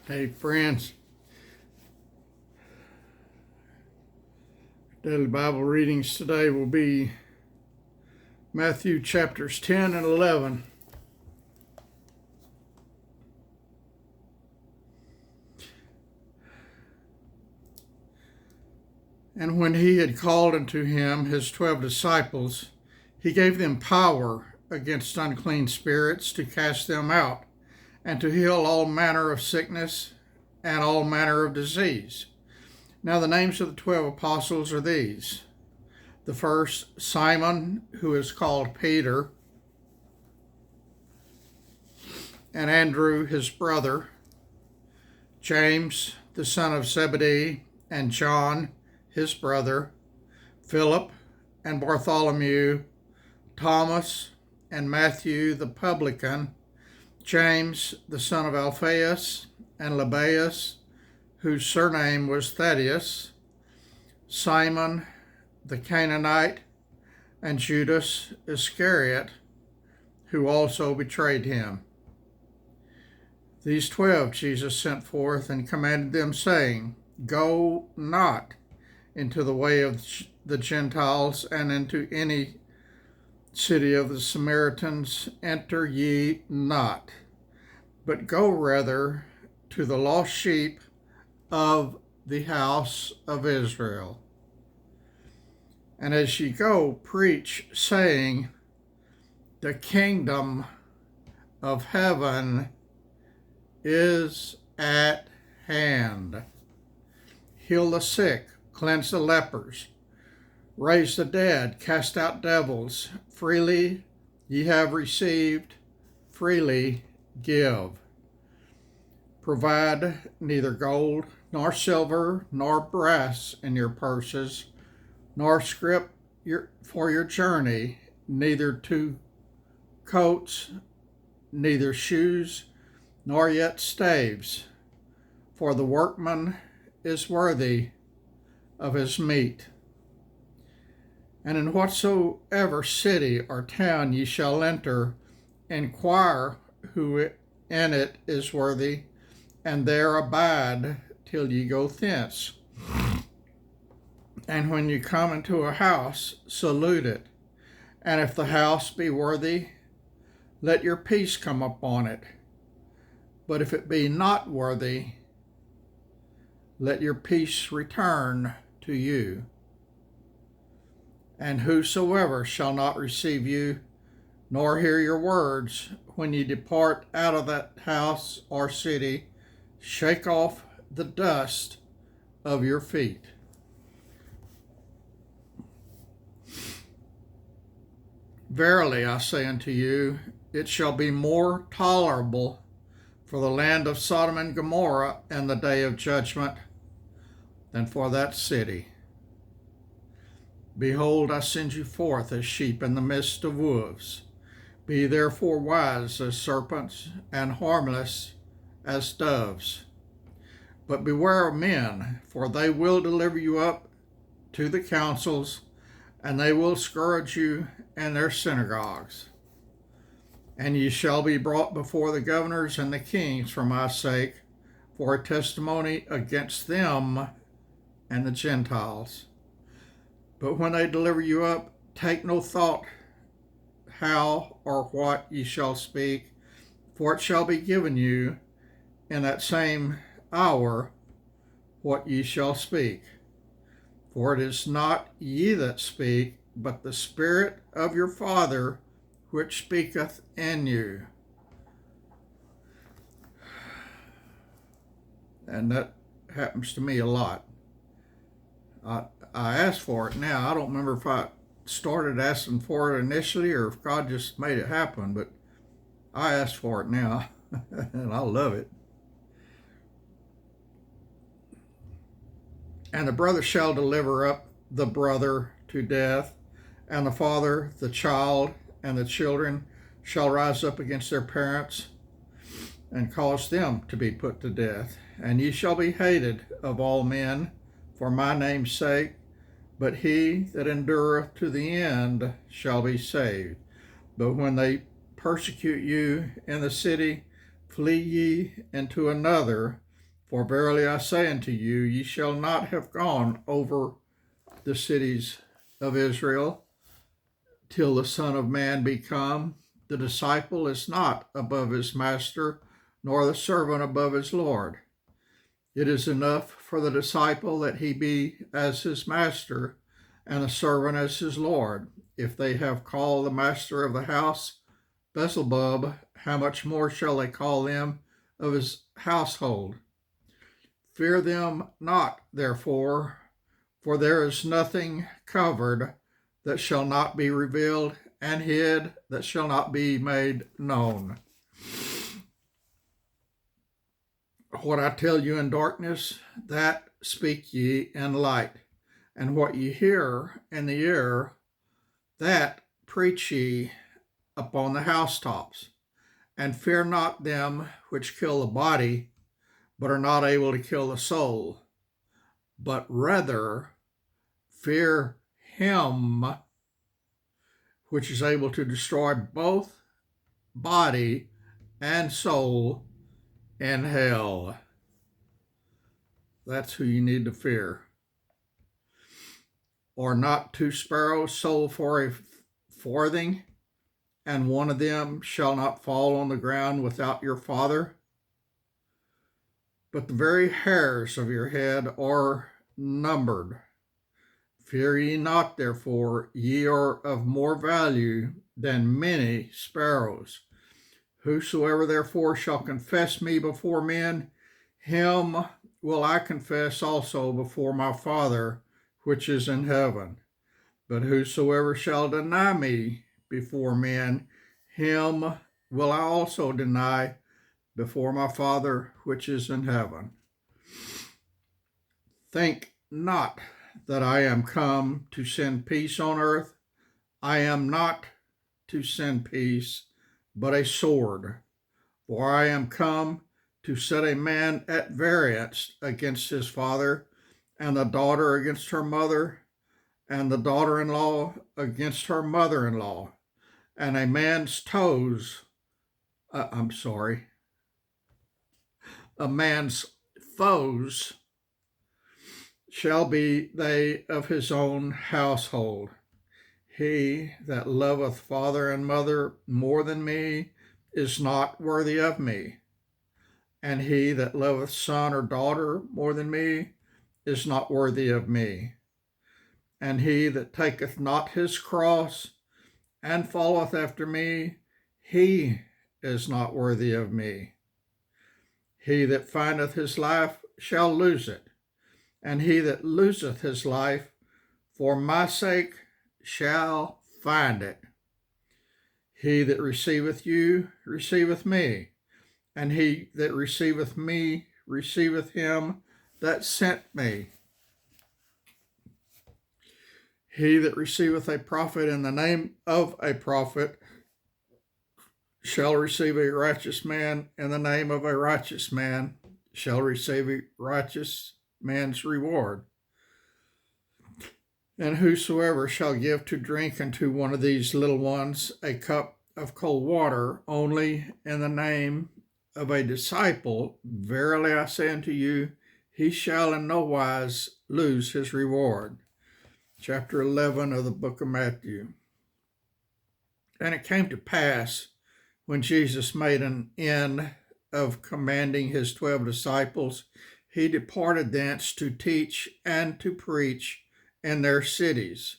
Hey friends, daily Bible readings today will be Matthew chapters 10 and 11. And when he had called unto him his 12 disciples, he gave them power against unclean spirits to cast them out, and to heal all manner of sickness and all manner of disease. Now the names of the 12 apostles are these: the first, Simon, who is called Peter, and Andrew his brother, James the son of Zebedee, and John his brother, Philip and Bartholomew, Thomas and Matthew the publican, James the son of Alphaeus, and Lebbaeus, whose surname was Thaddeus, Simon the Canaanite, and Judas Iscariot, who also betrayed him. These 12 Jesus sent forth and commanded them, saying, Go not into the way of the Gentiles, and into any city of the Samaritans enter ye not, but go rather to the lost sheep of the house of Israel. And as ye go, preach, saying, The kingdom of heaven is at hand. Heal the sick, cleanse the lepers, raise the dead, cast out devils. Freely ye have received, freely give. Provide neither gold, nor silver, nor brass in your purses, nor scrip for your journey, neither 2 coats, neither shoes, nor yet staves, for the workman is worthy of his meat. And in whatsoever city or town ye shall enter, inquire who in it is worthy, and there abide till ye go thence. And when you come into a house, salute it. And if the house be worthy, let your peace come upon it. But if it be not worthy, let your peace return to you. And whosoever shall not receive you, nor hear your words, when ye depart out of that house or city, shake off the dust of your feet. Verily I say unto you, it shall be more tolerable for the land of Sodom and Gomorrah in the day of judgment than for that city. Behold, I send you forth as sheep in the midst of wolves. Be therefore wise as serpents, and harmless as doves. But beware of men, for they will deliver you up to the councils, and they will scourge you in their synagogues. And ye shall be brought before the governors and the kings for my sake, for a testimony against them and the Gentiles. But when they deliver you up, take no thought how or what ye shall speak, for it shall be given you in that same hour what ye shall speak. For it is not ye that speak, but the Spirit of your Father which speaketh in you. And that happens to me a lot. I ask for it now. I don't remember if I started asking for it initially or if God just made it happen, but I ask for it now, and I love it. And the brother shall deliver up the brother to death, and the father the child, and the children shall rise up against their parents and cause them to be put to death. And ye shall be hated of all men for my name's sake, but he that endureth to the end shall be saved. But when they persecute you in the city, flee ye into another, For verily I say unto you, ye shall not have gone over the cities of Israel till the Son of Man be come. The disciple is not above his master, nor the servant above his Lord. It is enough for the disciple that he be as his master, and the servant as his Lord. If they have called the master of the house Beelzebub, how much more shall they call them of his household? Fear them not, therefore, for there is nothing covered that shall not be revealed, and hid that shall not be made known. What I tell you in darkness, that speak ye in light, and what ye hear in the ear, that preach ye upon the housetops. And fear not them which kill the body, but are not able to kill the soul, but rather fear him which is able to destroy both body and soul in hell. That's who you need to fear. Or not 2 sparrows sold for a farthing, and one of them shall not fall on the ground without your Father? But the very hairs of your head are numbered. Fear ye not, therefore, ye are of more value than many sparrows. Whosoever therefore shall confess me before men, him will I confess also before my Father which is in heaven. But whosoever shall deny me before men, him will I also deny before my Father which is in heaven. Think not that I am come to send peace on earth. I am not to send peace, but a sword. For I am come to set a man at variance against his father, and the daughter against her mother, and the daughter-in-law against her mother-in-law, and a man's foes shall be they of his own household. He that loveth father and mother more than me is not worthy of me, and he that loveth son or daughter more than me is not worthy of me. And he that taketh not his cross and followeth after me, he is not worthy of me. He that findeth his life shall lose it, and he that loseth his life for my sake shall find it. He that receiveth you receiveth me, and he that receiveth me receiveth him that sent me. He that receiveth a prophet in the name of a prophet shall receive a righteous man in the name of a righteous man, shall receive a righteous man's reward. And whosoever shall give to drink unto one of these little ones a cup of cold water only in the name of a disciple, verily I say unto you, he shall in no wise lose his reward. Chapter 11 of the book of Matthew. And it came to pass, when Jesus made an end of commanding his 12 disciples, he departed thence to teach and to preach in their cities.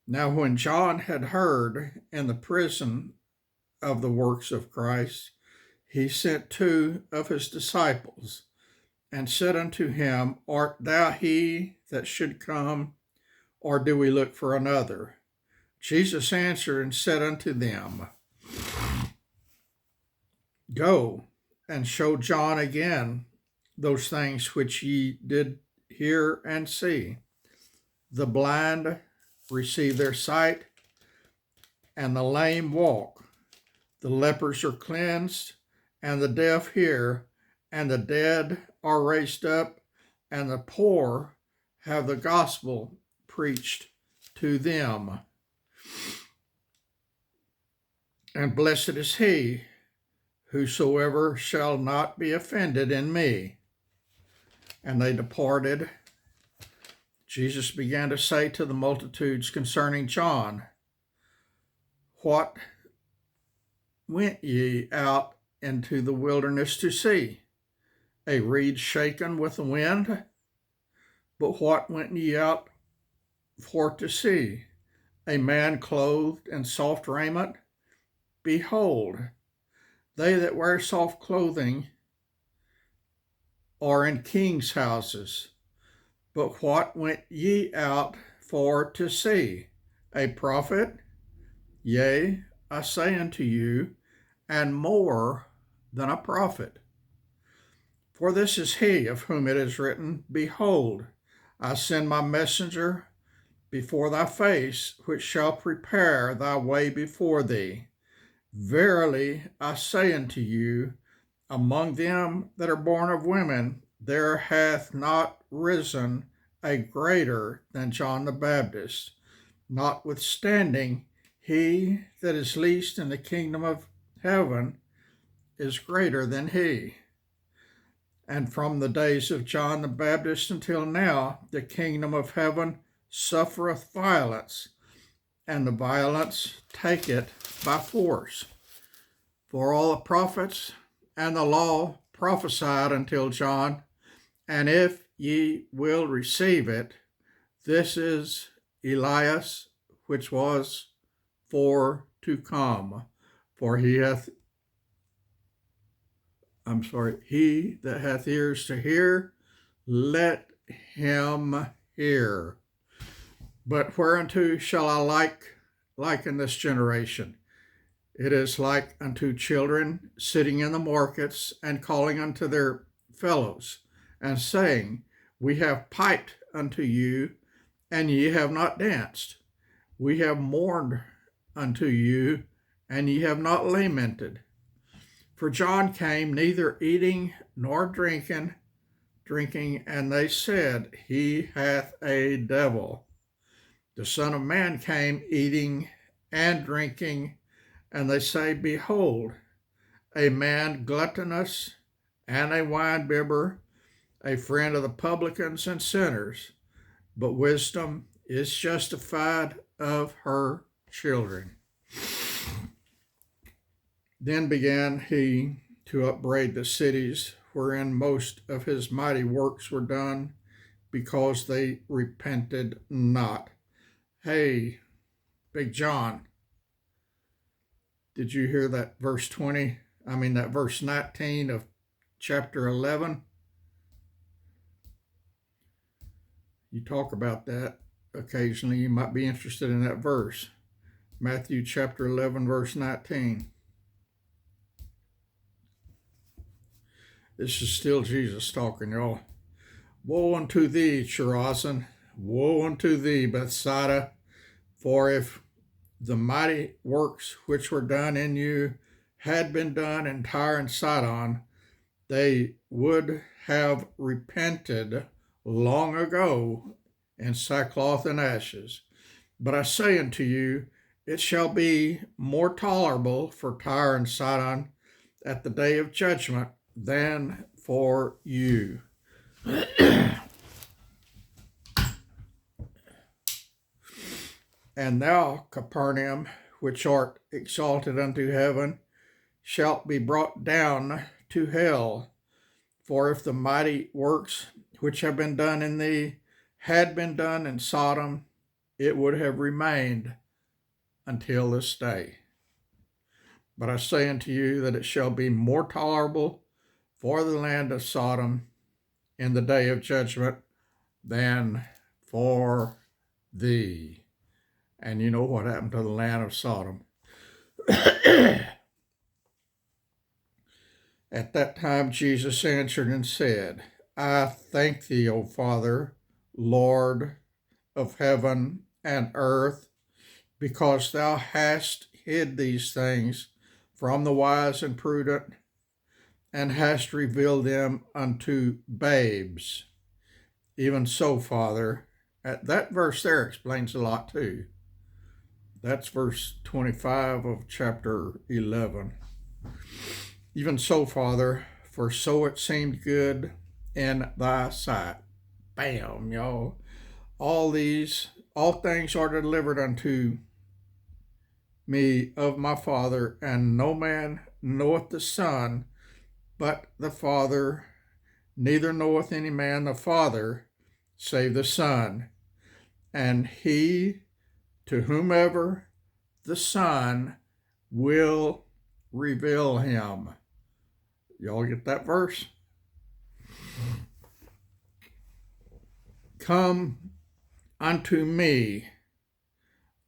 Now when John had heard in the prison of the works of Christ, he sent 2 of his disciples, and said unto him, Art thou he that should come, or do we look for another? Jesus answered and said unto them, Go and show John again those things which ye did hear and see. The blind receive their sight, and the lame walk. The lepers are cleansed, and the deaf hear, and the dead are raised up, and the poor have the gospel preached to them. And blessed is he whosoever shall not be offended in me. And they departed. Jesus began to say to the multitudes concerning John, what went ye out into the wilderness to see? A reed shaken with the wind? But what went ye out for to see? A man clothed in soft raiment? Behold, they that wear soft clothing are in kings' houses. But what went ye out for to see? A prophet? Yea, I say unto you, and more than a prophet. For this is he of whom it is written, Behold, I send my messenger before thy face, which shall prepare thy way before thee. Verily I say unto you, among them that are born of women, there hath not risen a greater than John the Baptist. Notwithstanding, he that is least in the kingdom of heaven is greater than he. And from the days of John the Baptist until now, the kingdom of heaven suffereth violence, and the violence take it by force. For all the prophets and the law prophesied until John, and if ye will receive it, this is Elias, which was for to come. For he that hath ears to hear, let him hear. But whereunto shall I liken this generation? It is like unto children sitting in the markets and calling unto their fellows, and saying, We have piped unto you, and ye have not danced. We have mourned unto you, and ye have not lamented. For John came neither eating nor drinking, and they said, He hath a devil. The Son of Man came eating and drinking, and they say, Behold, a man gluttonous and a winebibber, a friend of the publicans and sinners. But wisdom is justified of her children. Then began he to upbraid the cities wherein most of his mighty works were done, because they repented not. Hey, Big John, did you hear that verse 19 of chapter 11? You talk about that occasionally. You might be interested in that verse. Matthew chapter 11, verse 19. This is still Jesus talking, y'all. Woe unto thee, Chorazin! Woe unto thee, Bethsaida! For if the mighty works which were done in you had been done in Tyre and Sidon, they would have repented long ago in sackcloth and ashes. But I say unto you, it shall be more tolerable for Tyre and Sidon at the day of judgment than for you. And thou, Capernaum, which art exalted unto heaven, shalt be brought down to hell. For if the mighty works which have been done in thee had been done in Sodom, it would have remained until this day. But I say unto you that it shall be more tolerable for the land of Sodom in the day of judgment than for thee. And you know what happened to the land of Sodom. At that time Jesus answered and said, I thank thee, O Father, Lord of heaven and earth, because thou hast hid these things from the wise and prudent, and hast revealed them unto babes. Even so, Father. That verse there explains a lot too. That's verse 25 of chapter 11. Even so, Father, for so it seemed good in thy sight. Bam, y'all. All things are delivered unto me of my Father, and no man knoweth the Son but the Father, neither knoweth any man the Father save the Son, and he to whomever the Son will reveal him. Y'all get that verse? Come unto me,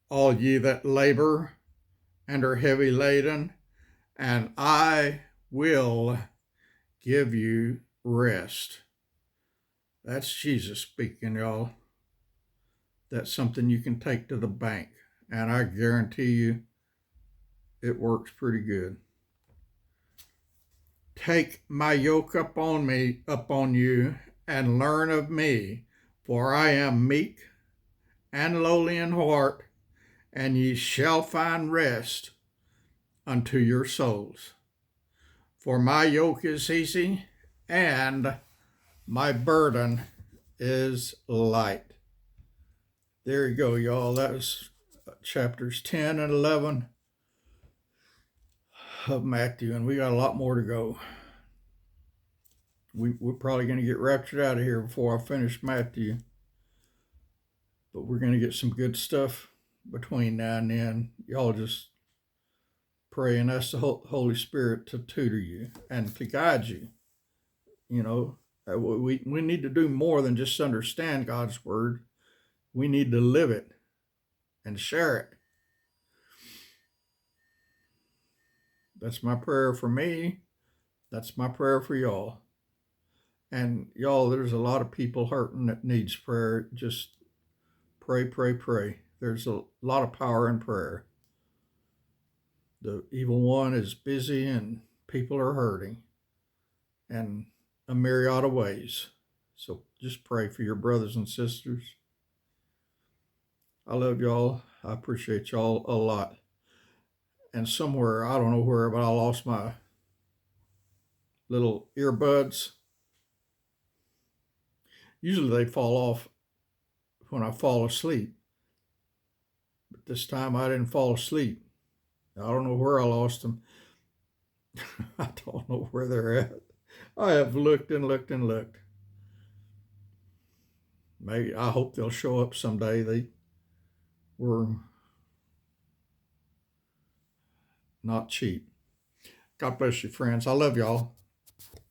all ye that labor and are heavy laden, and I will give you rest. That's Jesus speaking, y'all. That's something you can take to the bank, and I guarantee you it works pretty good. Take my yoke upon you, and learn of me, for I am meek and lowly in heart, and ye shall find rest unto your souls. For my yoke is easy, and my burden is light. There you go, y'all. That was chapters 10 and 11 of Matthew, and we got a lot more to go. We're probably going to get raptured out of here before I finish Matthew, but we're going to get some good stuff between now and then. Y'all just pray and ask the Holy Spirit to tutor you and to guide you. You know, we need to do more than just understand God's word. We need to live it and share it. That's my prayer for me. That's my prayer for y'all. And y'all, there's a lot of people hurting that needs prayer. Just pray, pray, pray. There's a lot of power in prayer. The evil one is busy and people are hurting in a myriad of ways. So just pray for your brothers and sisters. I love y'all. I appreciate y'all a lot. And somewhere, I don't know where, but I lost my little earbuds. Usually they fall off when I fall asleep. But this time I didn't fall asleep. I don't know where I lost them. I don't know where they're at. I have looked and looked and looked. Maybe I hope they'll show up someday. They were not cheap. God bless you, friends. I love y'all.